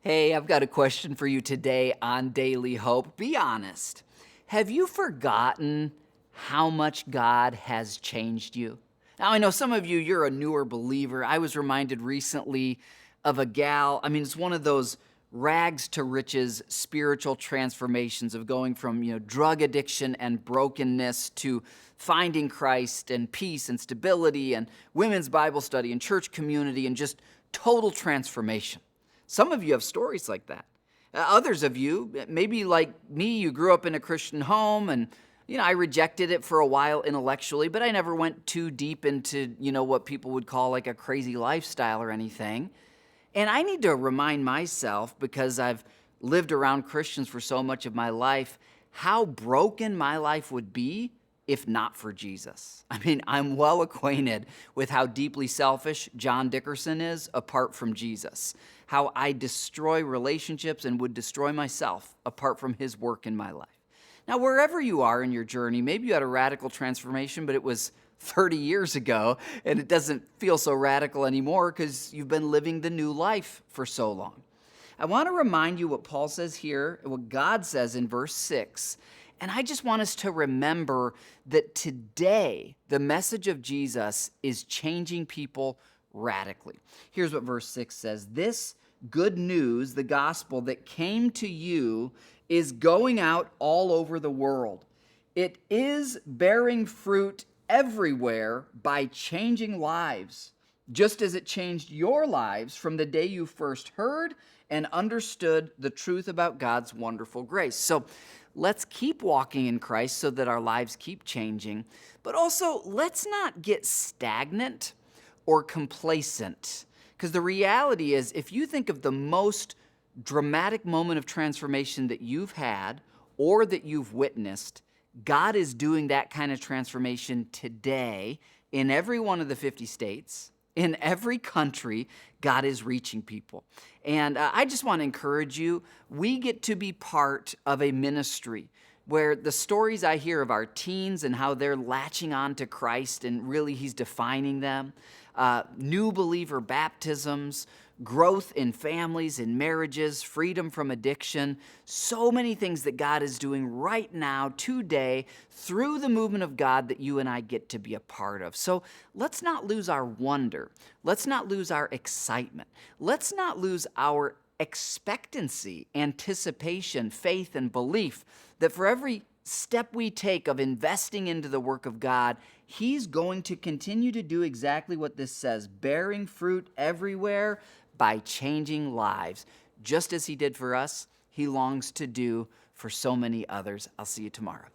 Hey, I've got a question for you today on Daily Hope. Be honest. Have you forgotten how much God has changed you? Now, I know some of you, you're a newer believer. I was reminded recently of a gal. It's one of those rags to riches spiritual transformations of going from, drug addiction and brokenness to finding Christ and peace and stability and women's Bible study and church community and just total transformation. Some of you have stories like that. Others of you, maybe like me, you grew up in a Christian home and, I rejected it for a while intellectually, but I never went too deep into, what people would call like a crazy lifestyle or anything. And I need to remind myself, because I've lived around Christians for so much of my life, how broken my life would be if not for Jesus. I'm well acquainted with how deeply selfish John Dickerson is apart from Jesus, how I destroy relationships and would destroy myself apart from his work in my life. Now, wherever you are in your journey, maybe you had a radical transformation, but it was 30 years ago, and it doesn't feel so radical anymore because you've been living the new life for so long. I want to remind you what Paul says here, what God says in verse 6, and I just want us to remember that today, the message of Jesus is changing people radically. Here's what verse 6 says. This good news, the gospel that came to you, is going out all over the world. It is bearing fruit everywhere by changing lives, just as it changed your lives from the day you first heard and understood the truth about God's wonderful grace. So let's keep walking in Christ so that our lives keep changing, but also let's not get stagnant or complacent. Because the reality is, if you think of the most dramatic moment of transformation that you've had or that you've witnessed, God is doing that kind of transformation today in every one of the 50 states, in every country. God is reaching people. And I just want to encourage you, we get to be part of a ministry where the stories I hear of our teens and how they're latching on to Christ and really he's defining them, new believer baptisms, growth in families, in marriages, freedom from addiction, so many things that God is doing right now, today, through the movement of God that you and I get to be a part of. So let's not lose our wonder. Let's not lose our excitement. Let's not lose our expectancy, anticipation, faith, and belief that for every step we take of investing into the work of God, he's going to continue to do exactly what this says, bearing fruit everywhere by changing lives. Just as he did for us, he longs to do for so many others. I'll see you tomorrow.